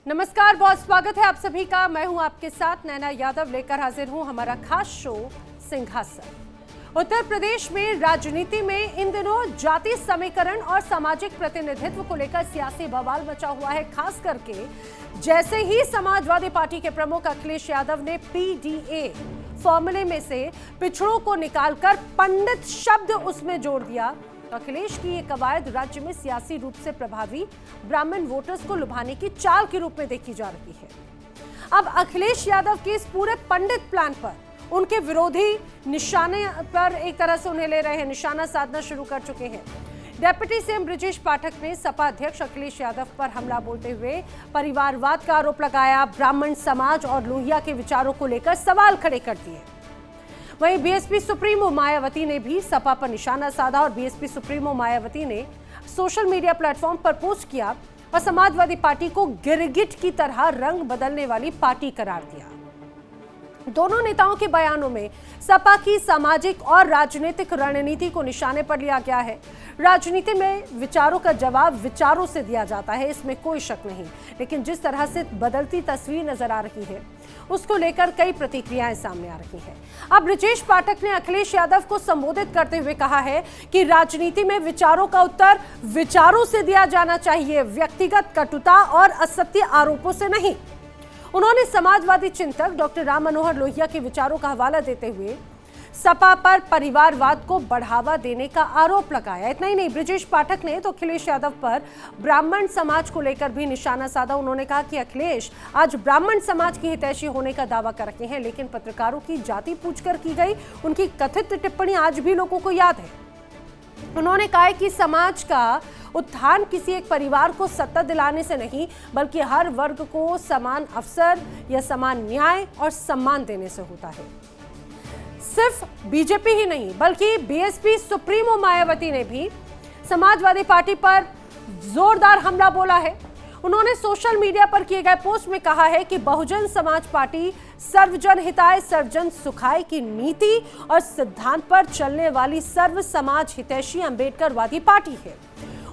नमस्कार, बहुत स्वागत है आप सभी का। मैं हूं आपके साथ नैना यादव, लेकर हाजिर हूं हमारा खास शो सिंहासन। उत्तर प्रदेश में राजनीति में इन दिनों जाति समीकरण और सामाजिक प्रतिनिधित्व को लेकर सियासी बवाल मचा हुआ है। खास करके जैसे ही समाजवादी पार्टी के प्रमुख अखिलेश यादव ने पीडीए फॉर्मूले में से पिछड़ों को निकालकर पंडित शब्द उसमें जोड़ दिया, तो अखिलेश की ये कवायद राज्य में सियासी रूप से प्रभावी ब्राह्मण वोटर्स को लुभाने की चाल के रूप में देखी जा रही है। अब अखिलेश यादव के इस पूरे पंडित प्लान पर उनके विरोधी निशाने पर एक तरह से उन्हें ले रहे हैं, निशाना साधना शुरू कर चुके हैं। डेप्यूटी सीएम ब्रजेश पाठक ने सपा अध्यक्ष अखिलेश यादव पर हमला बोलते हुए परिवारवाद का आरोप लगाया, ब्राह्मण समाज और लोहिया के विचारों को लेकर सवाल खड़े कर दिए। वहीं बीएसपी सुप्रीमो मायावती ने भी सपा पर निशाना साधा और बीएसपी सुप्रीमो मायावती ने सोशल मीडिया प्लेटफॉर्म पर पोस्ट किया और समाजवादी पार्टी को गिरगिट की तरह रंग बदलने वाली पार्टी करार दिया। दोनों नेताओं के बयानों में सपा की सामाजिक और राजनीतिक रणनीति को निशाने पर लिया गया है। राजनीति में विचारों का जवाब विचारों से दिया जाता है, इसमें कोई शक नहीं, लेकिन जिस तरह से बदलती तस्वीर नजर आ रही है उसको लेकर कई प्रतिक्रियाएं सामने आ रही हैं। अब ब्रजेश पाठक ने अखिलेश यादव को संबोधित करते हुए कहा है कि राजनीति में विचारों का उत्तर विचारों से दिया जाना चाहिए, व्यक्तिगत कटुता और असत्य आरोपों से नहीं। उन्होंने समाजवादी चिंतक डॉक्टर राम मनोहर लोहिया के विचारों का हवाला देते हुए सपा पर परिवारवाद को बढ़ावा देने का आरोप लगाया। इतना ही नहीं, ब्रजेश पाठक ने तो अखिलेश यादव पर ब्राह्मण समाज को लेकर भी निशाना साधा। उन्होंने कहा कि अखिलेश आज ब्राह्मण समाज की हितैषी होने का दावा कर रहे हैं, लेकिन पत्रकारों की जाति पूछकर की गई उनकी कथित टिप्पणी आज भी लोगों को याद है। उन्होंने कहा कि समाज का उत्थान किसी एक परिवार को सत्ता दिलाने से नहीं, बल्कि हर वर्ग को समान अवसर या समान न्याय और सम्मान देने से होता है। सिर्फ बीजेपी ही नहीं, बल्कि बीएसपी सुप्रीमो मायावती ने भी समाजवादी पार्टी पर जोरदार हमला बोला है। उन्होंने सोशल मीडिया पर किए गए पोस्ट में कहा है कि बहुजन समाज पार्टी सर्वजन हिताय सर्वजन सुखाय की नीति और सिद्धांत पर चलने वाली सर्व समाज हितैषी अंबेडकरवादी पार्टी है।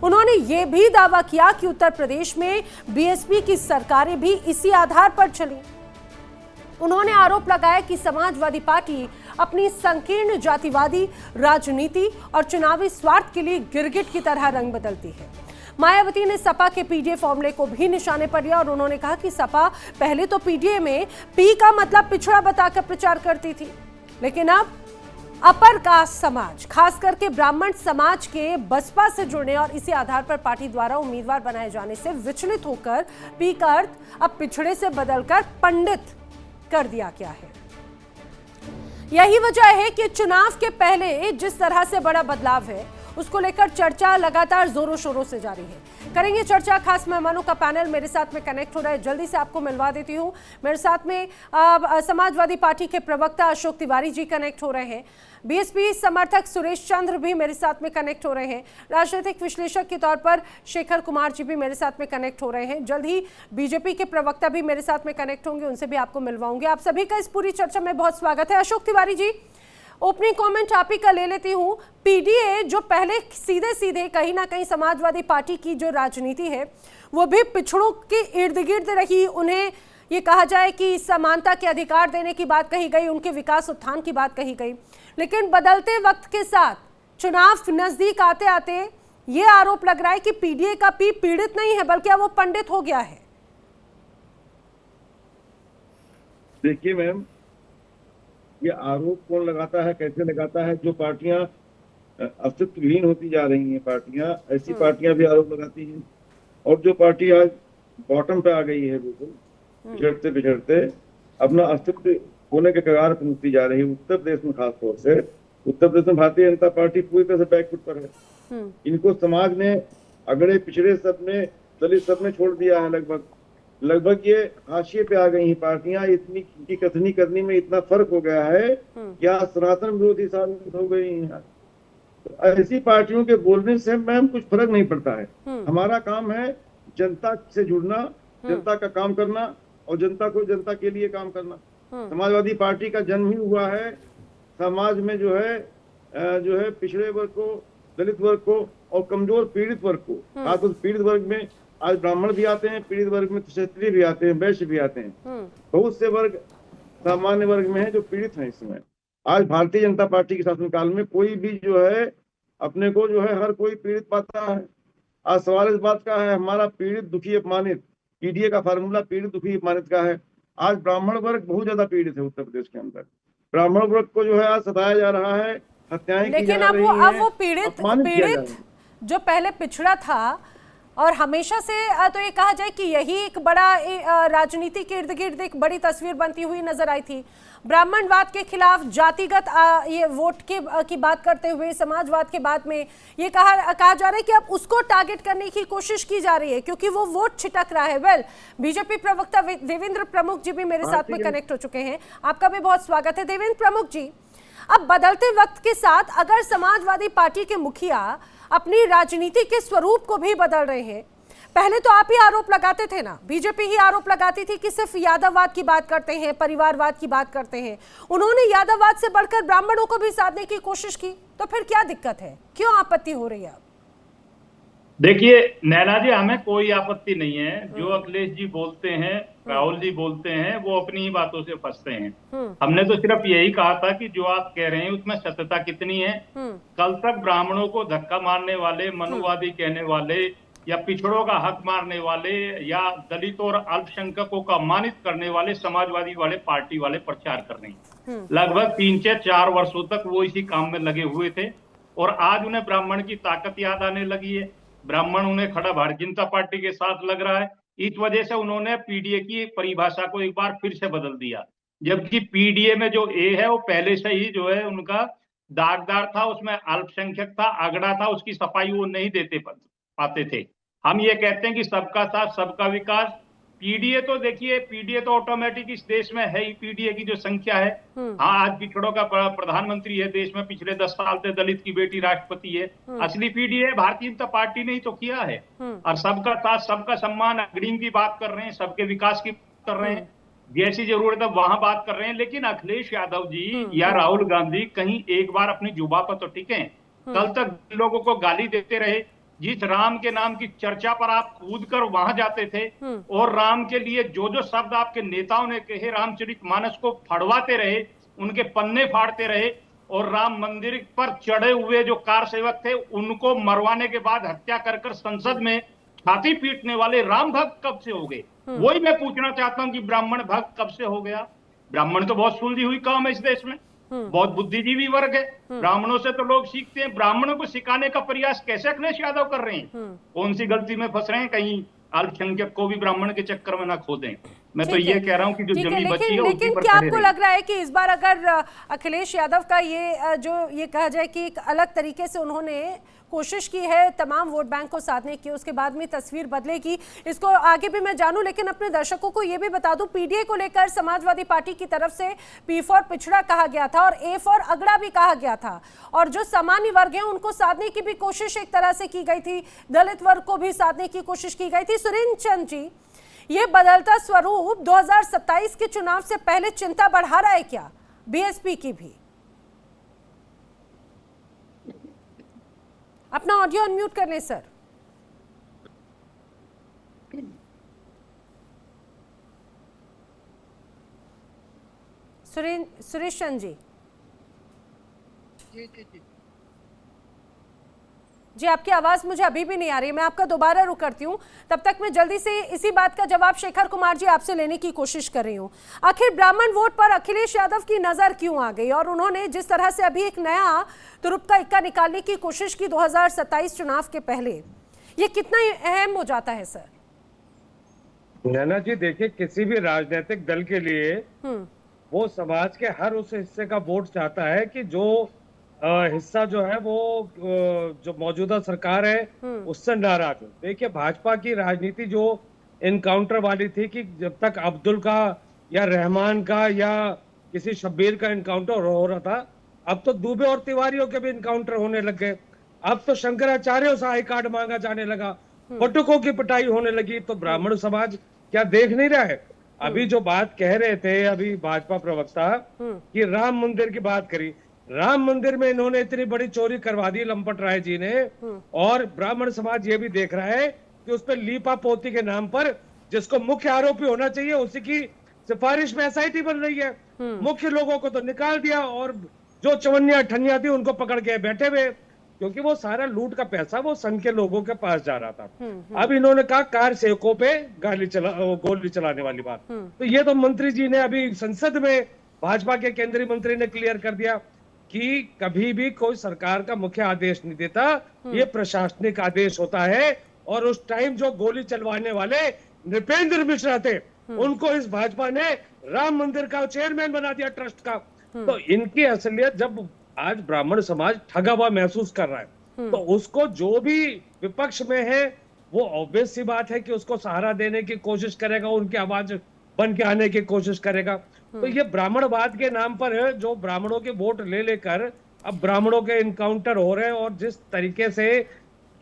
उन्होंने ये भी दावा किया कि उत्तर प्रदेश में बीएसपी की सरकारें भी इसी आधार पर चली। उन्होंने आरोप लगाया कि समाजवादी पार्टी अपनी संकीर्ण जातिवादी राजनीति और चुनावी स्वार्थ के लिए गिरगिट की तरह रंग बदलती है। मायावती ने सपा के पीडीए फॉर्मूले को भी निशाने पर लिया और उन्होंने कहा कि सपा पहले तो पीडीए में पी का मतलब पिछड़ा बताकर प्रचार करती थी, लेकिन अब अपर कास्ट समाज, खास करके ब्राह्मण समाज के बसपा से जुड़ने और इसी आधार पर पार्टी द्वारा उम्मीदवार बनाए जाने से विचलित होकर पी का अर्थ अब पिछड़े से बदलकर पंडित कर दिया गया है। यही वजह है कि चुनाव के पहले जिस तरह से बड़ा बदलाव है उसको लेकर चर्चा लगातार जोरों शोरों से जारी है। करेंगे चर्चा, खास मेहमानों का पैनल मेरे साथ में कनेक्ट हो रहा है, जल्दी से आपको मिलवा देती हूं। मेरे साथ में समाजवादी पार्टी के प्रवक्ता अशोक तिवारी जी कनेक्ट हो रहे हैं, बीएसपी समर्थक सुरेश चंद्र भी मेरे साथ में कनेक्ट हो रहे हैं, राजनीतिक विश्लेषक के तौर पर शेखर कुमार जी भी मेरे साथ में कनेक्ट हो रहे हैं, जल्द ही बीजेपी के प्रवक्ता भी मेरे साथ में कनेक्ट होंगे, उनसे भी आपको मिलवाऊंगे। आप सभी का इस पूरी चर्चा में बहुत स्वागत है। अशोक तिवारी जी, ओपनिंग कमेंट आप ही का ले लेती हूँ। पीडीए जो पहले सीधे सीधे कहीं ना कहीं समाजवादी पार्टी की जो राजनीति है वो भी पिछड़ों के इर्द गिर्द रही, उन्हें ये कहा जाए कि समानता के अधिकार देने की बात कही गई, उनके विकास उत्थान की बात कही गई, लेकिन बदलते वक्त के साथ चुनाव नजदीक आते आते ये आरोप लग रहा है कि पीडीए का पी पीड़ित नहीं है बल्कि अब वो पंडित हो गया है। देखिए मैम, ये आरोप कौन लगाता है, कैसे लगाता है? जो पार्टियां अस्तित्वहीन होती जा रही हैं पार्टियां, ऐसी पार्टियां भी आरोप लगाती हैं। और जो पार्टी आज बॉटम पे आ गई है, बिल्कुल पिछड़ते पिछड़ते अपना अस्तित्व होने के कगार पर पहुंचती जा रही है, उत्तर प्रदेश में खास तौर से उत्तर प्रदेश में भारतीय जनता पार्टी पूरी तरह से बैकफुट पर है। इनको समाज ने अगड़े पिछड़े सब में, दलित सब में छोड़ दिया है। लगभग ये हाशिए पे आ गई हैं पार्टियां। इतनी की कथनी करनी में इतना फर्क हो गया है कि आज सनातन विरोधी साबित हो गई हैं। तो ऐसी पार्टियों के बोलने से मैम कुछ फर्क नहीं पड़ता है। हमारा काम है जनता से जुड़ना, जनता का काम करना और जनता को जनता के लिए काम करना। समाजवादी पार्टी का जन्म ही हुआ है समाज में जो है पिछड़े वर्ग को, दलित वर्ग को और कमजोर पीड़ित वर्ग को, खासकर पीड़ित वर्ग में आज ब्राह्मण भी आते हैं पीड़ित वर्ग में, क्षत्रिय भी आते हैं, वैश्य भी आते हैं। बहुत से वर्ग सामान्य वर्ग में है जो पीड़ित हैं। इस समय आज भारतीय जनता पार्टी के शासनकाल में कोई भी जो है अपने को जो है हर कोई पीड़ित पाता है। आज सवाल इस बात का है, हमारा पीड़ित दुखी अपमानित, पीडीए का फार्मूला पीड़ित दुखी अपमानित का है। आज ब्राह्मण वर्ग बहुत ज्यादा पीड़ित है उत्तर प्रदेश के अंदर। ब्राह्मण वर्ग को जो है आज सताया जा रहा है, हत्याएं की जा रही हैं, अब वो पीड़ित जो पहले पिछड़ा था और हमेशा से तो ये कहा जाए कि यही एक बड़ा राजनीति के इर्द गिर्द एक बड़ी तस्वीर बनती हुई नजर आई थी। ब्राह्मणवाद के खिलाफ जातिगत ये वोट की बात करते हुए समाजवाद के बाद में ये कहा जा रहा है कि अब उसको टारगेट करने की कोशिश की जा रही है क्योंकि वो वोट छिटक रहा है। वेल, बीजेपी प्रवक्ता देवेंद्र प्रमुख जी भी मेरे साथ में कनेक्ट हो चुके हैं। आपका भी बहुत स्वागत है देवेंद्र प्रमुख जी। अब बदलते वक्त के साथ अगर समाजवादी पार्टी के मुखिया अपनी राजनीति के स्वरूप को भी बदल रहे हैं, पहले तो आप ही आरोप लगाते थे ना, बीजेपी ही आरोप लगाती थी कि सिर्फ यादववाद की बात करते हैं, परिवारवाद की बात करते हैं। उन्होंने यादववाद से बढ़कर ब्राह्मणों को भी साधने की कोशिश की, तो फिर क्या दिक्कत है, क्यों आपत्ति हो रही है? देखिए नैना जी, हमें कोई आपत्ति नहीं है। जो अखिलेश जी बोलते हैं, राहुल जी बोलते हैं, वो अपनी ही बातों से फंसते हैं। हमने तो सिर्फ यही कहा था कि जो आप कह रहे हैं उसमें सत्यता कितनी है। कल तक ब्राह्मणों को धक्का मारने वाले, मनुवादी कहने वाले या पिछड़ों का हक मारने वाले या दलितों और अल्पसंख्यकों का अपमानित करने वाले समाजवादी वाले पार्टी वाले प्रचार कर रहे हैं। लगभग 3 से 4 वर्षों तक वो इसी काम में लगे हुए थे और आज उन्हें ब्राह्मण की ताकत याद आने लगी है। ब्राह्मण उन्हें खड़ा भारतीय जनता पार्टी के साथ लग रहा है। इस वजह से उन्होंने पीडीए की परिभाषा को एक बार फिर से बदल दिया, जबकि पीडीए में जो ए है वो पहले से ही जो है उनका दागदार था, उसमें अल्पसंख्यक था, अगड़ा था, उसकी सफाई वो नहीं देते पाते थे। हम ये कहते हैं कि सबका साथ सबका विकास। पीडीए तो देखिए, पीडीए तो ऑटोमेटिक इस देश में है ही। पीडीए की जो संख्या है, हाँ आज पिछड़ों का प्रधानमंत्री है देश में, पिछले 10 साल से दलित की बेटी राष्ट्रपति है। असली पीडीए भारतीय जनता पार्टी ने ही तो किया है। और सबका साथ सबका सम्मान, अग्रिम की बात कर रहे हैं, सबके विकास की कर रहे हैं, जैसी जरूरत है वहां बात कर रहे हैं। लेकिन अखिलेश यादव जी या राहुल गांधी कहीं एक बार अपनी जुबा पर तो टिके। कल तक लोगों को गाली देते रहे, जिस राम के नाम की चर्चा पर आप कूद कर वहां जाते थे और राम के लिए जो जो शब्द आपके नेताओं ने कहे, रामचरितमानस को फड़वाते रहे, उनके पन्ने फाड़ते रहे और राम मंदिर पर चढ़े हुए जो कार सेवक थे उनको मरवाने के बाद हत्या कर संसद में छाती पीटने वाले राम भक्त कब से हो गए? वही मैं पूछना चाहता हूं कि ब्राह्मण भक्त कब से हो गया? ब्राह्मण तो बहुत सुलझी हुई काम है इस देश में, बहुत बुद्धिजीवी वर्ग है। ब्राह्मणों से तो लोग सीखते हैं। ब्राह्मणों को सिखाने का प्रयास कैसे अखिलेश यादव कर रहे हैं? कौन सी गलती में फंस रहे हैं? कहीं अल्पसंख्यक को भी ब्राह्मण के चक्कर में ना खो दें। मैं तो ये कह रहा हूं कि जो जमी बची है लेकिन क्या आपको लग रहा है कि इस बार अगर अखिलेश यादव का ये कहा जाए कि एक अलग तरीके से उन्होंने कोशिश की है तमाम वोट बैंक को साधने की, उसके बाद में तस्वीर बदलेगी, इसको आगे भी मैं जानूं, लेकिन अपने दर्शकों को ये भी बता दूं, पीडीए को लेकर समाजवादी पार्टी की तरफ से पी फॉर पिछड़ा कहा गया था और ए फॉर अगड़ा भी कहा गया था, और जो सामान्य वर्ग है उनको साधने की भी कोशिश एक तरह से की गई थी, दलित वर्ग को भी साधने की कोशिश की गई थी। सुरेंद्र चंद जी, ये बदलता स्वरूप 2027 के चुनाव से पहले चिंता बढ़ा रहा है क्या बीएसपी की भी? अपना ऑडियो अनम्यूट कर लें सर। सुरेश चंद जी। जी आपकी आवाज मुझे अभी भी नहीं आ रही है, मैं आपका दोबारा रुक करती हूँ। तब तक मैं जल्दी से इसी बात का जवाब शेखर कुमार जी आपसे लेने की कोशिश कर रही हूँ। आखिर ब्राह्मण वोट पर अखिलेश यादव की नजर क्यों आ गई और उन्होंने जिस तरह से अभी एक नया तुरुप का इक्का निकालने की कोशिश की 2027 चुनाव के पहले, ये कितना अहम हो जाता है सर? नैना जी देखिए, किसी भी राजनीतिक दल के लिए वो समाज के हर उस हिस्से का वोट चाहता है कि जो हिस्सा जो है वो जो मौजूदा सरकार है उससे नाराज हो। देखिए भाजपा की राजनीति जो इनकाउंटर वाली थी कि जब तक अब्दुल का या रहमान का या किसी शब्बीर का इनकाउंटर हो रहा था, अब तो दुबे और तिवारियों के भी इनकाउंटर होने लग गए। अब तो शंकराचार्यों से आई कार्ड मांगा जाने लगा, पटुकों की पिटाई होने लगी। तो ब्राह्मण समाज क्या देख नहीं रहा है? अभी जो बात कह रहे थे अभी भाजपा प्रवक्ता कि राम मंदिर की बात करी, राम मंदिर में इन्होंने इतनी बड़ी चोरी करवा दी लंपट राय जी ने, और ब्राह्मण समाज ये भी देख रहा है कि उस पर लीपा पोती के नाम पर जिसको मुख्य आरोपी होना चाहिए उसी की सिफारिश में एसआईटी बन रही है। मुख्य लोगों को तो निकाल दिया और जो चवन्निया ठन्निया थी उनको पकड़ के बैठे हुए, क्योंकि वो सारा लूट का पैसा वो संघ के लोगों के पास जा रहा था। अब इन्होंने कहा कार सेवकों पे गोली चलाने वाली बात, तो ये तो मंत्री जी ने अभी संसद में भाजपा के केंद्रीय मंत्री ने क्लियर कर दिया कि कभी भी कोई सरकार का मुख्य आदेश नहीं देता, ये प्रशासनिक आदेश होता है। और उस टाइम जो गोली चलवाने वाले नृपेंद्र मिश्रा थे, उनको इस भाजपा ने राम मंदिर का चेयरमैन बना दिया, ट्रस्ट का। तो इनकी असलियत जब आज ब्राह्मण समाज ठगा हुआ महसूस कर रहा है, तो उसको जो भी विपक्ष में है वो ऑब्वियस सी बात है कि उसको सहारा देने की कोशिश करेगा, उनकी आवाज बन के आने की कोशिश करेगा। तो ये ब्राह्मणवाद के नाम पर है, जो ब्राह्मणों के वोट ले लेकर अब ब्राह्मणों के इनकाउंटर हो रहे हैं, और जिस तरीके से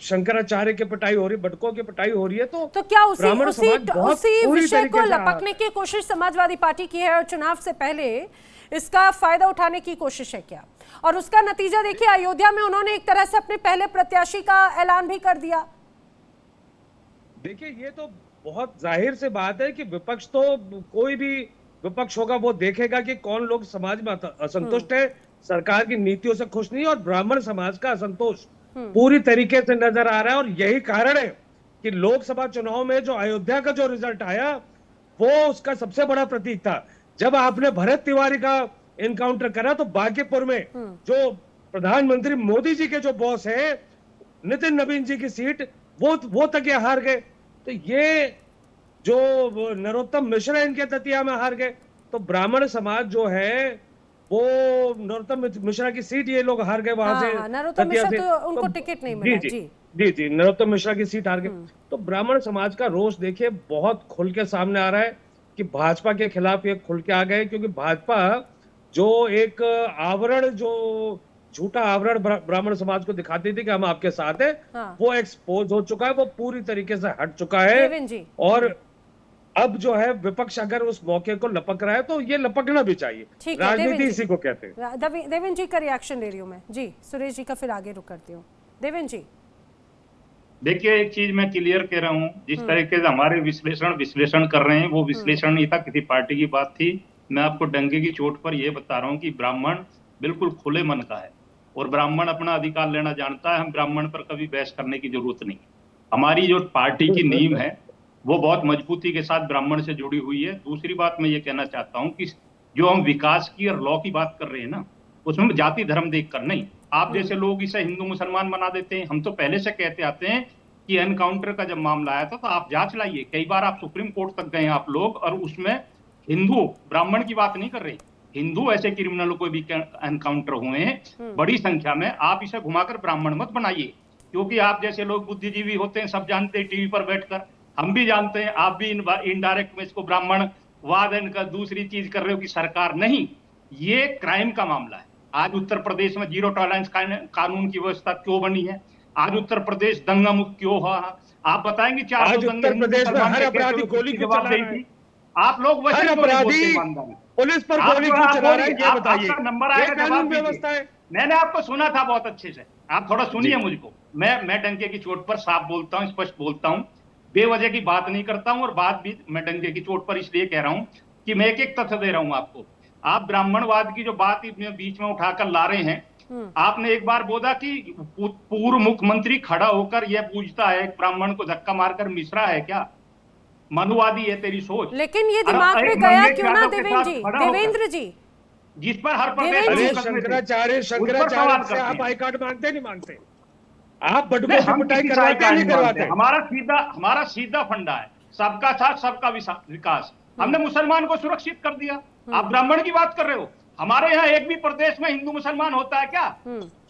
शंकराचार्य की पिटाई हो रही, बटकों की पिटाई हो रही है, तो क्या उसी विषय को लपकने की कोशिश समाजवादी पार्टी की है और चुनाव से पहले इसका फायदा उठाने की कोशिश है क्या? और उसका नतीजा देखिए, अयोध्या में उन्होंने एक तरह से अपने पहले प्रत्याशी का ऐलान भी कर दिया। देखिए, ये तो बहुत जाहिर से बात है कि विपक्ष तो कोई भी विपक्ष होगा वो देखेगा कि कौन लोग समाज में असंतुष्ट है, सरकार की नीतियों से खुश नहीं, और ब्राह्मण समाज का असंतोष पूरी तरीके से नजर आ रहा है। और यही कारण है कि लोकसभा चुनाव में जो अयोध्या का जो रिजल्ट आया वो उसका सबसे बड़ा प्रतीक था। जब आपने भरत तिवारी का एनकाउंटर करा तो बांकीपुर में जो प्रधानमंत्री मोदी जी के जो बॉस है नितिन नवीन जी की सीट वो तक ये हार गए। तो ये जो नरोत्तम मिश्रा इनके दतिया में हार गए, तो ब्राह्मण समाज जो है वो नरोत्तम मिश्रा की सीट ये लोग हार गए वहां से। नरोत्तम मिश्रा तो उनको टिकट नहीं मिला। जी, नरोत्तम मिश्रा की सीट हार गए। तो ब्राह्मण समाज का रोष देखिए बहुत खुल के सामने आ रहा है कि भाजपा के खिलाफ ये खुल के आ गए, क्योंकि भाजपा जो एक आवरण, जो झूठा आवरण ब्राह्मण समाज को दिखाती थी कि हम आपके साथ हैं, वो एक्सपोज हो चुका है, वो पूरी तरीके से हट चुका है। और अब जो है विपक्ष अगर उस मौके को लपक रहा है तो ये लपकना भी चाहिए, राजनीति इसी को कहते हैं। देवेंद्र जी का रिएक्शन ले रही हूँ मैं। जी, सुरेश जी का फिर आगे रुक करती हूँ। देवेंद्र जी, देखिए, एक चीज मैं क्लियर कह रहा हूँ, जिस तरीके से हमारे विश्लेषण कर रहे हैं वो विश्लेषण नहीं था, किसी पार्टी की बात थी। मैं आपको डंके की चोट पर यह बता रहा हूँ कि ब्राह्मण बिल्कुल खुले मन का है और ब्राह्मण अपना अधिकार लेना जानता है। हम ब्राह्मण पर कभी बहस करने की जरूरत नहीं। हमारी जो पार्टी की नींव है वो बहुत मजबूती के साथ ब्राह्मण से जुड़ी हुई है। दूसरी बात मैं ये कहना चाहता हूँ कि जो हम विकास की और लॉ की बात कर रहे हैं ना, उसमें जाति धर्म देखकर नहीं। आप जैसे लोग इसे हिंदू मुसलमान बना देते हैं। हम तो पहले से कहते आते हैं कि एनकाउंटर का जब मामला आया था तो आप जांच लाइए। कई बार आप सुप्रीम कोर्ट तक गए आप लोग, और उसमें हिंदू ब्राह्मण की बात नहीं कर रहे, हिंदू ऐसे क्रिमिनलों को भी एनकाउंटर हुए हैं बड़ी संख्या में। आप इसे घुमाकर ब्राह्मण मत बनाइए, क्योंकि आप जैसे लोग बुद्धिजीवी होते हैं, सब जानते हैं टीवी पर बैठकर, हम भी जानते हैं, आप भी इनडायरेक्ट में इसको ब्राह्मणवाद इनका दूसरी चीज कर रहे हो कि सरकार नहीं। ये क्राइम का मामला है। आज उत्तर प्रदेश में जीरो टॉलरेंस कानून की व्यवस्था क्यों बनी है? आज उत्तर प्रदेश दंगा मुक्त क्यों हुआ? आप बताएंगे 400 दंगे उत्तर प्रदेश में हर अपराधी गोली क्यों चला रहा है? आप लोग हर अपराधी पुलिस पर गोली क्यों चला रहा है, ये बताइए। नंबर आएगा, कानून व्यवस्था है। मैंने आपको सुना था बहुत अच्छे से, आप थोड़ा सुनिए मुझको। मैं डंके की चोट पर साफ बोलता हूँ, स्पष्ट बोलता हूँ, बेवजह की बात नहीं करता हूँ। और बात भी मैं डंके की चोट पर इसलिए कह रहा हूँ कि मैं एक तथ्य दे रहा हूँ आपको। आप ब्राह्मणवाद की जो बात बीच में उठाकर ला रहे हैं, आपने एक बार बोला कि पूर्व मुख्यमंत्री खड़ा होकर यह पूछता है ब्राह्मण को धक्का मारकर मिश्रा है क्या? मनुवादी है तेरी सोच। लेकिन ये दिमाग में गया क्यों ना देवेंद्र जी, जिस पर हर प्रदेश शंकराचार्य से आप आई कार्ड मांगते नहीं मांगते? आप बटुकों की पिटाई करवाते नहीं करवाते? हमारा सीधा फंडा है, सबका साथ सबका विकास। हमने मुसलमान को सुरक्षित कर दिया। आप ब्राह्मण की बात कर रहे हो। हमारे यहाँ एक भी प्रदेश में हिंदू मुसलमान होता है क्या?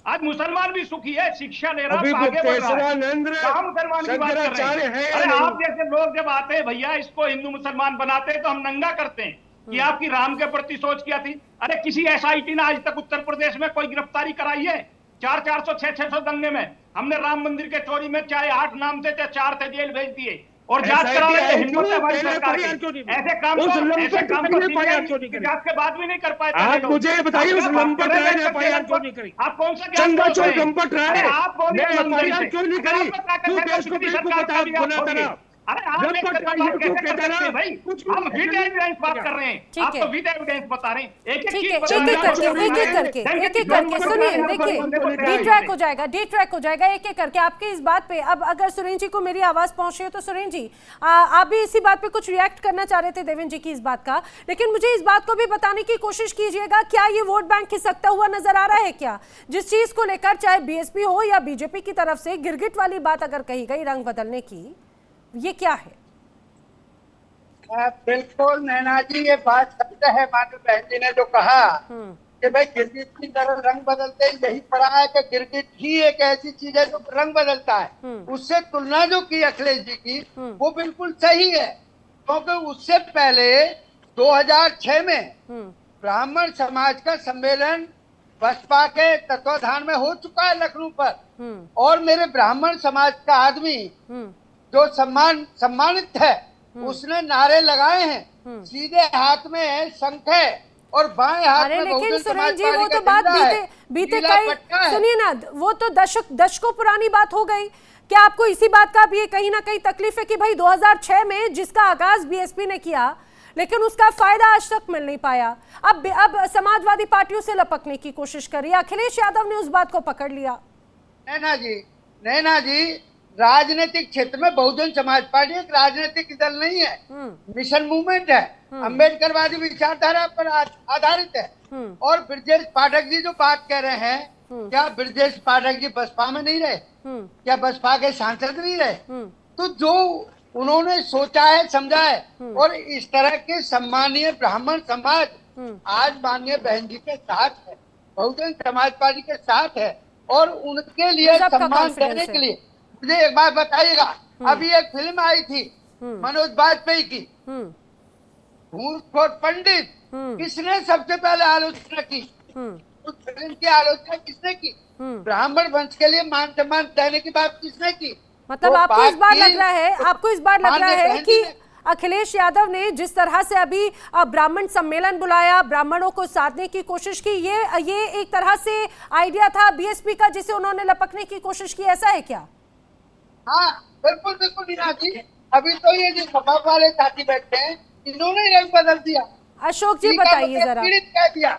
आज मुसलमान भी सुखी है, शिक्षा ले रहा है, आगे बढ़ रहा है। कहाँ मुसलमान की बात कर रहे हैं? अरे आप जैसे लोग जब आते हैं भैया इसको हिंदू मुसलमान बनाते हैं तो हम नंगा करते हैं कि आपकी राम के प्रति सोच क्या थी। अरे किसी एसआईटी ने आज तक उत्तर प्रदेश में कोई गिरफ्तारी कराई है? 400-600 दंगे में हमने राम मंदिर के चोरी में चाहे 8 नाम थे चाहे 4 थे, जेल भेज दिए। और जांच SIT करा रहे हैं। है हिम्मत है हमारी पहले सरकार FIR की। क्यों नहीं की? ऐसे काम उस तो लंपट राय ने FIR क्यों नहीं की करी? जांच के बाद भी नहीं कर पाए आप मुझे बताइए उस लंपट राय ने FIR क्यों नहीं करी? आप कौन सा ज्ञान चंदा दोष चौक है? लंपट राय अरे आप बोलिए ने ईमानदारी FIR से। क्यों नहीं अगर करी? आप में ताकत क्यों है तो देश को पिछली बेवकूफ सरकार का भी आप बनाता छोड़िए। रहा? अरे आप एक लंपट तरफा राय बात क्यों कैसे कर कहता सकते हैं रहा? भाई? कुछ हम विद एविडेंस बात कर रहे हैं, ठीक आप है। तो विद एविडेंस बता रहे हैं। एक एक ठीक चीज है, बता एक रहे एक हैं। करके सुनिए, देखिए डी ट्रैक हो जाएगा एक एक करके आपके इस बात पे। अब अगर सुरेंद्र जी को मेरी आवाज पहुंच रही है तो सुरेंद्र जी आप भी इसी बात पे कुछ रिएक्ट करना चाह रहे थे देवेंद्र जी की इस बात का, लेकिन मुझे इस बात को भी बताने की कोशिश कीजिएगा, क्या ये वोट बैंक खिसकता हुआ नजर आ रहा है क्या? जिस चीज को लेकर चाहे बीएसपी हो या बीजेपी की तरफ से गिरगिट वाली बात अगर कही गई रंग बदलने की, ये क्या है? बिल्कुल नैना जी, ये बात सत्य है। मानो बहन जी ने जो कहा कि भाई गिरगिट की तरह रंग बदलते हैं, यही पढ़ा है कि गिरगिट ही एक ऐसी चीज है जो रंग बदलता है। उससे तुलना जो की अखिलेश जी की वो बिल्कुल सही है, क्योंकि उससे पहले 2006 में ब्राह्मण समाज का सम्मेलन बसपा के तत्वाधान में हो चुका है लखनऊ पर, और मेरे ब्राह्मण समाज का आदमी जो सम्मानित है उसने नारे लगाए हैं। सीधे हाथ में शंख है और बाएं हाथ में लेकिन बहुजन सुरेंद्र समाज जी वो पार्टी तो का बात झंडा है, बीते नीला कई पट्टा है। सुनिए ना, वो तो दशकों पुरानी बात हो गई। क्या आपको इसी बात का भी कहीं ना कहीं तकलीफ है कि भाई 2006 में जिसका आगाज बीएसपी ने किया लेकिन उसका फायदा आज तक मिल नहीं पाया, अब समाजवादी पार्टियों से लपकने की कोशिश करी, अखिलेश यादव ने उस बात को पकड़ लिया। नैना जी राजनीतिक क्षेत्र में बहुजन समाज पार्टी एक राजनीतिक दल नहीं है, मिशन मूवमेंट है, अम्बेडकरवादी विचारधारा पर आधारित है। और ब्रजेश पाठक जी जो बात कह रहे हैं, क्या ब्रजेश पाठक जी बसपा में नहीं रहे? क्या बसपा के सांसद नहीं रहे? तो जो उन्होंने सोचा है, समझा है, और इस तरह के सम्मानीय ब्राह्मण समाज आज माननीय बहन जी के साथ है, बहुजन समाज पार्टी के साथ है, और उनके लिए सम्मान देने के लिए मुझे एक बात बताइएगा। अभी एक फिल्म आई थी मनोज वाजपेयी की, भूतपूर्व पंडित, किसने सबसे पहले आलोचना की? उस फिल्म की आलोचना किसने की? ब्राह्मण वंश के लिए मान सम्मान देने की बात किसने की? मतलब आपको इस बार लग रहा है कि अखिलेश यादव ने जिस तरह से अभी ब्राह्मण सम्मेलन बुलाया, ब्राह्मणों को साधने की कोशिश की, ये एक तरह से आइडिया था बीएसपी का जिसे उन्होंने लपकने की कोशिश की, ऐसा है क्या? हाँ बिल्कुल बिल्कुल मीना जी, अभी तो ये जो सभा वाले साथी बैठे हैं इन्होंने रंग बदल दिया। अशोक जी बताइए जरा। पीड़ित कह दिया,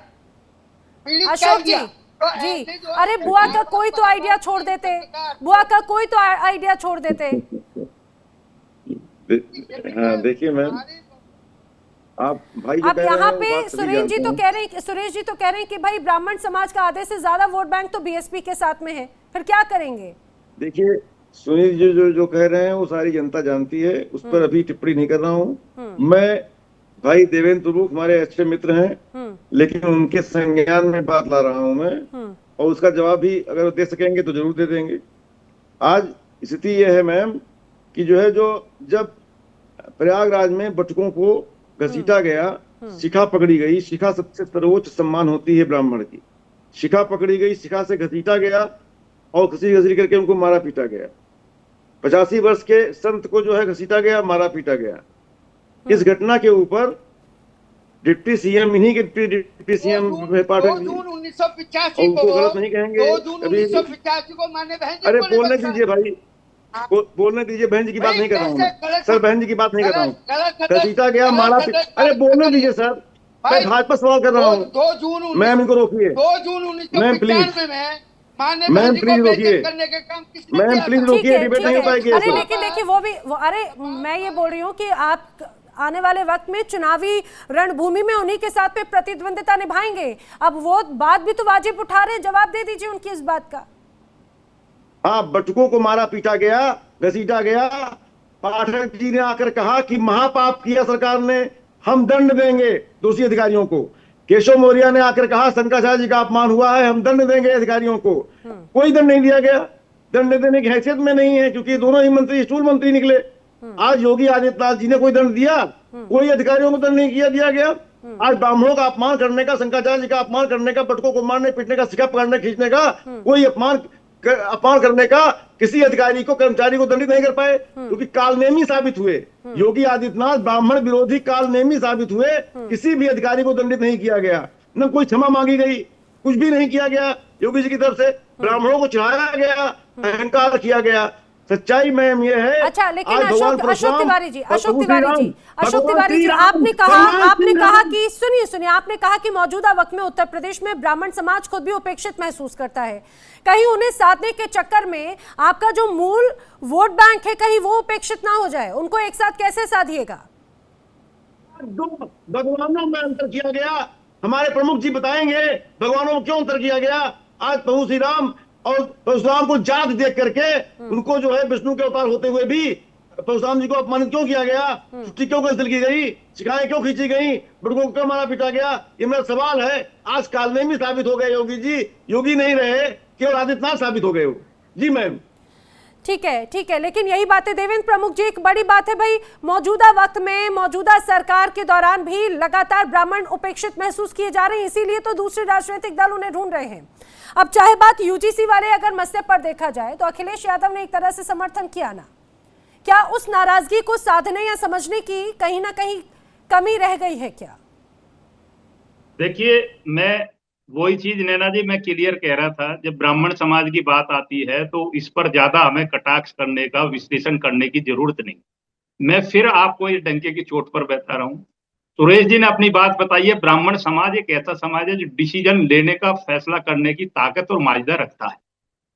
अशोक जी जी, अरे बुआ का कोई तो आइडिया छोड़ देते, बुआ का कोई तो आइडिया छोड़ देते। हाँ देखिए मैम, आप भाई अब यहाँ पे सुरेश जी तो कह रहे हैं कि भाई ब्राह्मण समाज का आधे से ज्यादा वोट बैंक तो बीएसपी के साथ में है, फिर क्या करेंगे? देखिए सुनील जी जो कह रहे हैं वो सारी जनता जानती है, उस पर अभी टिप्पणी नहीं कर रहा हूँ मैं। भाई देवेंद्र प्रमुख हमारे अच्छे मित्र हैं, लेकिन उनके संज्ञान में बात ला रहा हूं मैं, और उसका जवाब भी अगर दे सकेंगे तो जरूर दे देंगे। आज स्थिति यह है मैम कि जो है, जो जब प्रयागराज में बटुकों को घसीटा गया, शिखा पकड़ी गई, शिखा सबसे सर्वोच्च सम्मान होती है ब्राह्मण की, शिखा पकड़ी गई, शिखा से घसीटा गया और घसी करके उनको मारा पीटा गया। 85 वर्ष के संत को जो है घसीटा गया, मारा पीटा गया। इस घटना के ऊपर डिप्टी सीएम, इन्हीं के डिप्टी सीएम पाठक जी, 1985 उनको गलत नहीं कहेंगे। 1985 को माने बहन जी, अरे बोलने दीजिए भाई, बोलने दीजिए, बहन जी की बात नहीं कर रहा हूँ सर, बहन जी की बात नहीं कर रहा हूँ। घसीटा गया, मारा पीटा, अरे बोलने दीजिए सर, मैं भाजपा सवाल कर रहा हूँ। 2 जून मैम इनको रोकिए, 2 जून 1995 में मैम प्लीज रोकिए, मैम प्लीज रोकिए, डिबेट नहीं हो पाएगी। अरे लेकिन देखिए अरे मैं ये बोल रही हूँ कि आप आने वाले वक्त में चुनावी रणभूमि में उन्हीं के साथ पे प्रतिद्वंदिता निभाएंगे, अब वो बात भी तो वाजिब उठा रहे हैं, जवाब दे दीजिए उनकी इस बात का। हाँ, बटुकों को मारा पीटा गया, घसीटा गया। पाठक जी ने आकर कहा कि महापाप किया सरकार ने, हम दंड देंगे दोषी अधिकारियों को। केशव मौर्य ने आकर कहा शंकराचार्य जी का अपमान हुआ है, हम दंड देंगे अधिकारियों को। कोई दंड नहीं दिया गया, दंड देने की हैसियत में नहीं है, क्योंकि दोनों ही मंत्री स्टूल मंत्री निकले। आज योगी आदित्यनाथ जी ने कोई दंड दिया? कोई अधिकारियों को दंड नहीं दिया गया। आज ब्राह्मणों का अपमान करने का, शंकराचार्य जी का अपमान करने का, बटुकों को मारने पीटने का, शिखा पकड़ने खींचने का, कोई अपमान करने का किसी अधिकारी को, कर्मचारी को दंडित नहीं कर पाए क्योंकि कालनेमी साबित हुए। योगी आदित्यनाथ ब्राह्मण विरोधी कालनेमी साबित हुए, किसी भी अधिकारी को दंडित नहीं किया गया, न कोई क्षमा मांगी गई, कुछ भी नहीं किया गया योगी जी की तरफ से। ब्राह्मणों को चढ़ाया गया, अहंकार किया गया। सच्चाई मैम ये है। अच्छा, लेकिन अशोक तिवारी जी, आपने कहा कि सुनिए, आपने कहा कि मौजूदा वक्त में उत्तर प्रदेश में ब्राह्मण समाज खुद भी उपेक्षित महसूस करता है। कहीं उन्हें साधने के चक्कर में आपका जो मूल वोट बैंक है, कहीं वो उपेक्षित ना हो जाए, उनको एक साथ कैसे साधिएगा? भगवानों में अंतर किया गया, हमारे प्रमुख जी बताएंगे भगवानों में क्यों अंतर किया गया। आज प्रभु श्री राम और परशुराम को जात देख करके उनको जो है विष्णु के अवतार होते हुए भी परशुराम जी को अपमानित क्यों किया गया, छुट्टी क्यों कैंसिल की गई, शिकायतें क्यों खींची गई, बड़कों को क्यों मारा पीटा गया, ये मेरा सवाल है। आज कालनेमी साबित हो गए योगी जी, योगी नहीं रहे, केवल आदित्यनाथ साबित हो गए हो। जी मैम, ठीक है, लेकिन यही बातें देवेंद्र प्रमुख जी, एक बड़ी बात है भाई, मौजूदा वक्त में मौजूदा सरकार के दौरान भी लगातार ब्राह्मण उपेक्षित महसूस किए जा रहे हैं, इसीलिए तो दूसरे राजनीतिक दल उन्हें ढूंढ रहे हैं। अब चाहे बात यूजीसी वाले अगर मसले पर देखा जाए तो अखिलेश यादव ने एक तरह से समर्थन किया ना, क्या उस नाराजगी को साधने या समझने की कहीं ना कहीं कमी रह गई है क्या? देखिए, मैं वही चीज नैना जी मैं क्लियर कह रहा था, जब ब्राह्मण समाज की बात आती है तो इस पर ज्यादा हमें कटाक्ष करने का, विश्लेषण करने की जरूरत नहीं। मैं फिर आपको ये डंके की चोट पर बता रहा हूँ। सुरेश जी ने अपनी बात बताई है, ब्राह्मण समाज एक ऐसा समाज है जो डिसीजन लेने का, फैसला करने की ताकत और माजदा रखता है।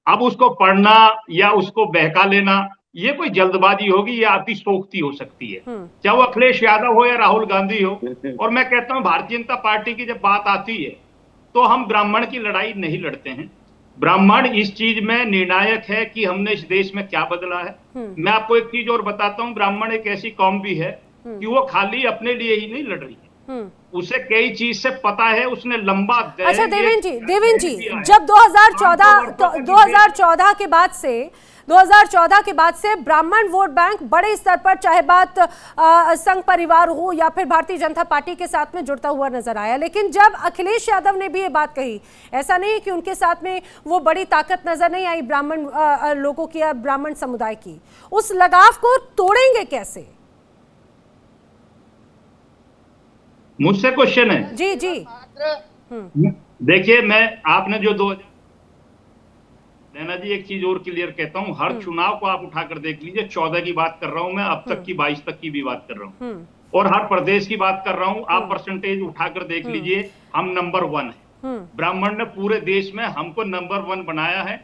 अब उसको पढ़ना या उसको बहका लेना, ये कोई जल्दबाजी होगी या अतिशोक्ति हो सकती है, चाहे वो अखिलेश यादव हो या राहुल गांधी हो। और मैं कहता हूँ भारतीय जनता पार्टी की जब बात आती है तो हम ब्राह्मण की लड़ाई नहीं लड़ते हैं। ब्राह्मण इस चीज में निर्णायक है कि हमने इस देश में क्या बदला है। मैं आपको एक चीज और बताता हूँ, ब्राह्मण एक ऐसी कौम भी है कि वो खाली अपने लिए ही नहीं लड़ रही है, उसे कई चीज से पता है, उसने लंबा। अच्छा देवेंद्र जी, जब 2014 के बाद से ब्राह्मण वोट बैंक बड़े स्तर पर, चाहे बात संघ परिवार हो या फिर भारतीय जनता पार्टी के साथ में जुड़ता हुआ नजर आया, लेकिन जब अखिलेश यादव ने भी ये बात कही, ऐसा नहीं कि उनके साथ में वो बड़ी ताकत नजर नहीं आई ब्राह्मण लोगों की या ब्राह्मण समुदाय की, उस लगाव को तोड़ेंगे कैसे? मुझसे क्वेश्चन है? जी। देखिए, मैं आपने जो नैना जी एक चीज और क्लियर कहता हूँ, हर चुनाव को आप उठाकर देख लीजिए, 14 की बात कर रहा हूं मैं, अब तक की 22 तक की भी बात कर रहा हूँ, और हर प्रदेश की बात कर रहा हूँ, आप परसेंटेज उठाकर देख लीजिए, हम नंबर 1 है। ब्राह्मण ने पूरे देश में हमको नंबर 1 बनाया है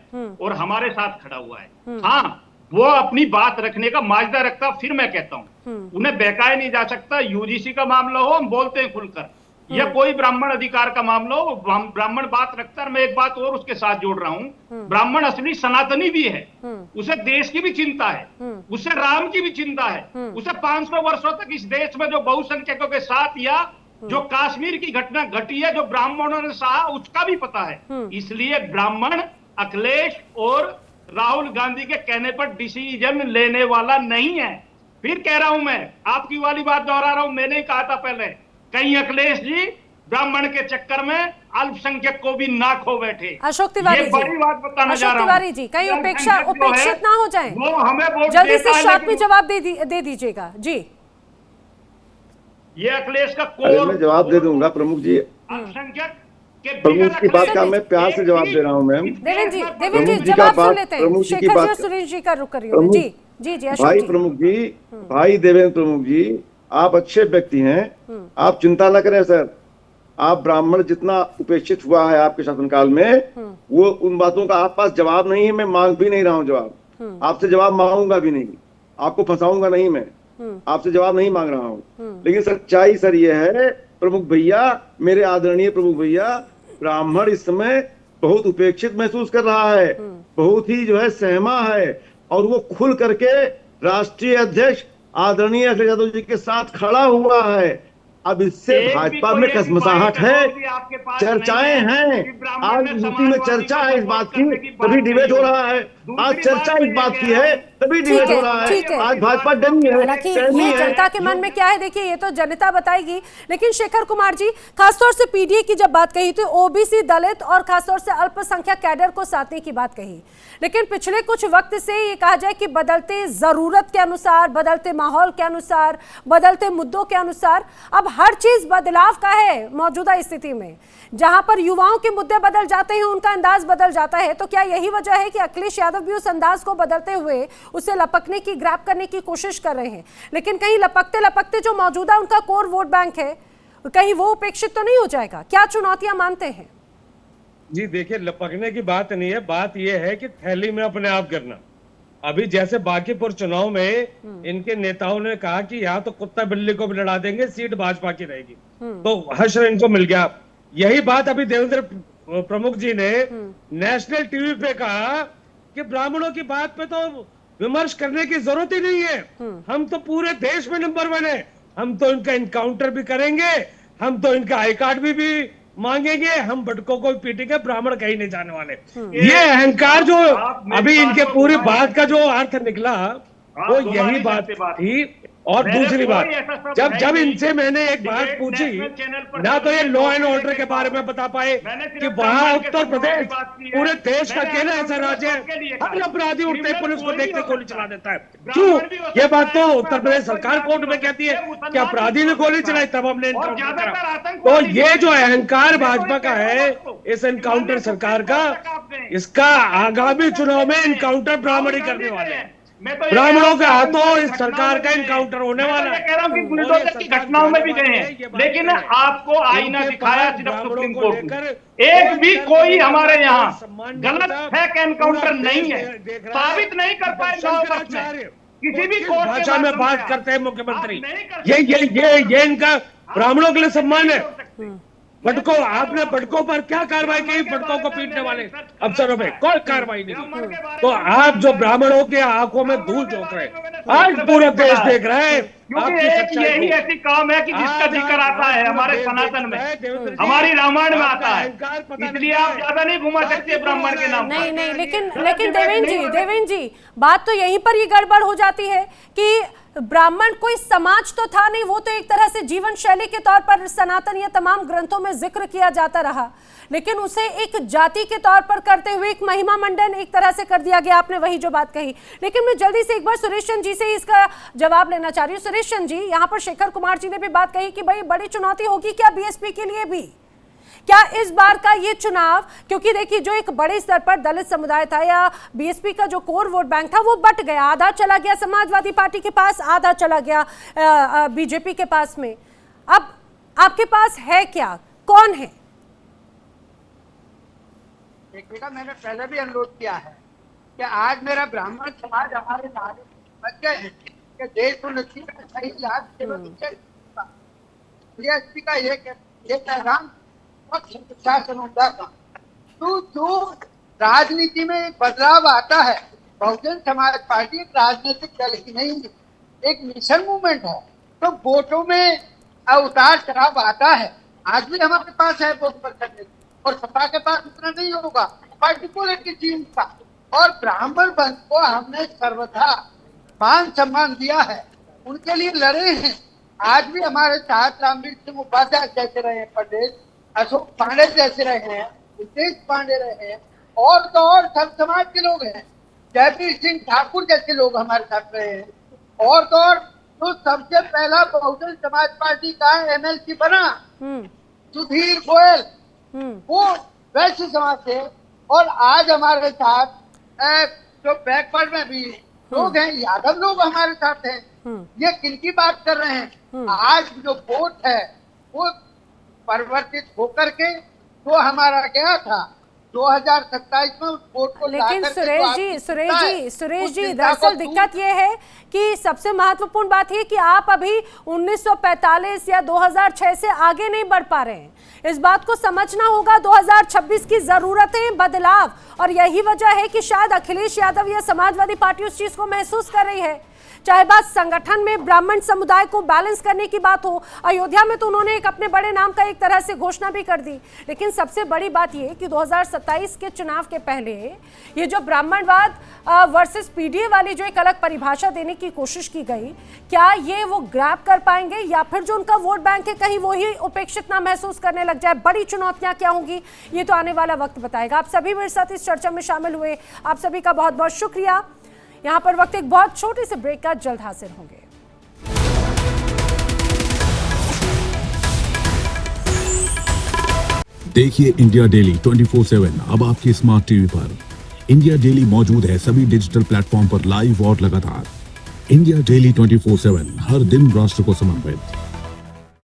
और हमारे साथ खड़ा हुआ है। हाँ, वो अपनी बात रखने का माजदा रखता। फिर मैं कहता हूँ, उन्हें बहकाया नहीं जा सकता। यूजीसी का मामला हो, हम बोलते हैं खुलकर, या कोई ब्राह्मण अधिकार का मामला हो, ब्राह्मण बात रखता है। मैं एक बात और उसके साथ जोड़ रहा हूँ, ब्राह्मण असली सनातनी भी है, उसे देश की भी चिंता है, उसे राम की भी चिंता है, उसे 500 वर्षों तक इस देश में जो बहुसंख्यकों के साथ या जो कश्मीर की घटना घटी है, जो ब्राह्मणों ने सहा, उसका भी पता है। इसलिए ब्राह्मण अखिलेश और राहुल गांधी के कहने पर डिसीजन लेने वाला नहीं है। फिर कह रहा हूं, मैं आपकी वाली बात दोहरा रहा हूं, मैंने ही कहा था पहले, कहीं अखिलेश जी ब्राह्मण के चक्कर में अल्पसंख्यक को भी ना खो बैठे। अशोक तिवारी जी, बड़ी बात बताना चाह रहा हूं। तिवारी जी, कहीं उपेक्षित ना हो जाए, वो हमें वोट जल्दी से शॉर्ट में जवाब दे दीजिएगा। जी, ये अखिलेश का कोर, मैं जवाब दे दूंगा प्रमुख जी। अल्पसंख्यक प्रमुख की बात का मैं प्यार से जवाब दे रहा हूँ मैम। देवेंद्र जी जवाब सुन लेते हैं। शेखर जी और सुरेश जी का रुख करिए। जी भाई प्रमुख जी, भाई देवेंद्र प्रमुख जी, आप अच्छे व्यक्ति हैं, आप चिंता न करें सर। आप ब्राह्मण जितना उपेक्षित हुआ है आपके शासनकाल में, वो उन बातों का आप पास जवाब नहीं है। मैं मांग भी नहीं रहा हूँ जवाब, आपसे जवाब मांगूंगा भी नहीं, आपको फंसाऊंगा नहीं, मैं आपसे जवाब नहीं मांग रहा हूँ। लेकिन सच्चाई सर ये है प्रमुख भैया, मेरे आदरणीय प्रमुख भैया, ब्राह्मण इस समय बहुत उपेक्षित महसूस कर रहा है, बहुत ही जो है सहमा है, और वो खुल करके राष्ट्रीय अध्यक्ष आदरणीय अखिलेश यादव जी के साथ खड़ा हुआ है। अब इससे भाजपा में कसमसाहट है, चर्चाएं हैं, आज यूपी में चर्चा है इस बात की, तभी डिबेट हो रहा है। आज चर्चा इस बात की है, तभी डिबेट हो रहा ठीक है। है। आज भाजपा डमी है, हालांकि सहमी ये है। जनता के मन में क्या है देखिए ये तो जनता बताएगी। लेकिन शेखर कुमार जी, खासतौर से पीडीए की जब बात कही तो ओबीसी, दलित और खासतौर से अल्पसंख्यक कैडर को साधने की बात कही, लेकिन पिछले कुछ वक्त से ये कहा जाए कि बदलते जरूरत के अनुसार, बदलते माहौल के अनुसार, बदलते मुद्दों के अनुसार अब हर चीज बदलाव का है मौजूदा स्थिति में। जहां पर युवाओं के मुद्दे बदल जाते हैं, उनका अंदाज बदल जाता है। तो क्या यही वजह है कि अखिलेश यादव भी उस अंदाज को बदलते हुए उसे लपकने की, ग्रैब करने की कोशिश कर रहे हैं, लेकिन कहीं लपकते लपकते जो मौजूदा उनका कोर वोट बैंक है कहीं वो उपेक्षित तो नहीं हो जाएगा? क्या चुनौतियां मानते हैं? जी देखिए, लपकने की बात नहीं है, बात यह है कि थैली में अपने आप गिरना। अभी जैसे बांकीपुर चुनाव में इनके नेताओं ने कहा कि यहाँ तो कुत्ता बिल्ली को भी लड़ा देंगे, सीट भाजपा की रहेगी, तो हश्र इनको मिल गया। यही बात अभी देवेंद्र प्रमुख जी ने नेशनल टीवी पे कहा कि ब्राह्मणों की बात पे तो विमर्श करने की जरूरत ही नहीं है, हम तो पूरे देश में नंबर 1 है, हम तो इनका इनकाउंटर भी करेंगे, हम तो इनका आई कार्ड भी मांगेंगे, हम भटकों को भी पीटेंगे, ब्राह्मण कहीं नहीं जाने वाले। ये अहंकार जो अभी इनके पूरी बात का जो अर्थ निकला वो यही बात थी। और दूसरी बात, जब इनसे मैंने एक बात पूछी ना तो ये लॉ एंड ऑर्डर के बारे में बता पाए कि वहां उत्तर प्रदेश पूरे देश का अकेला ऐसा राज्य है, हर अपराधी उठते पुलिस को देखते गोली चला देता है। क्यों? ये बात तो उत्तर प्रदेश सरकार कोर्ट में कहती है कि अपराधी ने गोली चलाई तब हमने इनकाउंटर करा। तो ये जो अहंकार भाजपा का है, इस एनकाउंटर सरकार का, इसका आगामी चुनाव में इनकाउंटर ब्राह्मण ही करने वाले हैं। ब्राह्मणों के हाथों इस सरकार का इनकाउंटर होने वाला है। कह रहा हूं कि बुलडोजर की घटनाओं में भी गए हैं, लेकिन आपको आईना दिखाया सिर्फ सुप्रीम कोर्ट ने। एक भी कोई हमारे यहाँ गलत फेक एनकाउंटर नहीं है, साबित नहीं कर पाए किसी भी कोर्ट भाषा में बात करते हैं मुख्यमंत्री। ये इनका ब्राह्मणों के लिए सम्मान है। भटको, आपने भटकों पर क्या कार्रवाई की? भटकों को पीटने वाले अफसरों पे कोई कार्रवाई नहीं की। तो आप जो ब्राह्मणों के आंखों में धूल झोंक रहे हैं, आज पूरा देश देख रहा है। यही ऐसी काम है कि जिसका जिक्र आता है हमारे सनातन में, हमारी रामायण में आता है, इसलिए आप ज्यादा नहीं घुमा सकते ब्राह्मण के नाम। नहीं, लेकिन देवेंद्र जी बात तो यहीं पर ही गड़बड़ हो जाती है कि ब्राह्मण कोई समाज तो था नहीं, वो तो एक तरह से जीवन शैली के तौर पर सनातन या तमाम ग्रंथों में जिक्र किया जाता रहा, लेकिन उसे एक जाति के तौर पर करते हुए एक महिमा मंडन एक तरह से कर दिया गया। आपने वही जो बात कही। लेकिन मैं जल्दी से एक बार सुरेश चंद्र जी से इसका जवाब लेना चाह रही हूँ। सुरेश चंद्र जी, यहाँ पर शेखर कुमार जी ने भी बात कही कि भाई बड़ी चुनौती होगी क्या बीएसपी के लिए भी? क्या इस बार का ये चुनाव, क्योंकि देखिए जो एक बड़े स्तर पर दलित समुदाय था या बीएसपी का जो कोर वोट बैंक था वो बट गया, आधा चला गया समाजवादी पार्टी के पास, आधा चला गया बीजेपी के पास में। अब आपके पास है क्या, कौन है? देखिएगा, मैंने पहले भी अनुरोध किया है कि आज मेरा ब्राह्मण समाज हमारे बच गए कि देश उन्नति में सही लाभ बीएसपी का ये पैगाम शासन होता था। तो जो राजनीति में एक बदलाव आता है, बहुजन समाज पार्टी एक राजनीतिक दल ही नहीं है, एक मिशन मूवमेंट है। तो वोटों में उतार चढ़ाव आता है। आज भी हमारे पास है वोट पर करने, और सपा के पास उतना नहीं होगा पर्टिकुलर की टीम का। और ब्राह्मण बंधु को हमने सर्वथा मान सम्मान दिया है, उनके लिए लड़े हैं। आज भी हमारे साथ रामवीर सिंह उपाध्याय जैसे रहे हैं, पंडित अशोक पांडे जैसे रहे हैं, रितेश पांडे रहे हैं, और तो और सब समाज के लोग हैं, जयवीर सिंह ठाकुर जैसे लोग हमारे साथ रहे हैं। और तो और तो सबसे पहला बहुजन समाज पार्टी का एमएलसी बना सुधीर गोयल, वो वैश्य समाज से। और आज हमारे साथ जो बैकवर्ड में भी लोग हैं, यादव लोग हमारे साथ हैं। ये किनकी बात कर रहे हैं? आज जो वोट है वो परिवर्तित होकर के जो हमारा गया था 2027 में, उस वोट को लेकिन सुरेश जी दरअसल दिक्कत ये है कि सबसे महत्वपूर्ण बात ये कि आप अभी 1945 या 2006 से आगे नहीं बढ़ पा रहे हैं। इस बात को समझना होगा, 2026 की जरूरतें बदलाव, और यही वजह है कि शायद अखिलेश यादव या समाजवादी पार्टी उस चीज को महसूस कर रही है चाहे बात संगठन में ब्राह्मण समुदाय को बैलेंस करने की बात हो, अयोध्या में तो उन्होंने एक अपने बड़े नाम का एक तरह से घोषणा भी कर दी। लेकिन सबसे बड़ी बात यह कि 2027 के चुनाव के पहले ये जो ब्राह्मणवाद वर्सेस पीडीए वाली जो एक अलग परिभाषा देने की कोशिश की गई, क्या ये वो ग्रैब कर पाएंगे या फिर जो उनका वोट बैंक है कहीं वो ही उपेक्षित ना महसूस करने लग जाए? बड़ी चुनौतियां क्या होंगी ये तो आने वाला वक्त बताएगा। आप सभी मेरे साथ इस चर्चा में शामिल हुए, आप सभी का बहुत बहुत शुक्रिया। यहाँ पर वक्त एक बहुत छोटे से ब्रेक का, जल्द हाजिर होंगे। देखिए इंडिया डेली 24/7 अब आपकी स्मार्ट टीवी पर। इंडिया डेली मौजूद है सभी डिजिटल प्लेटफॉर्म पर लाइव और लगातार। इंडिया डेली 24/7 हर दिन राष्ट्र को समर्पित।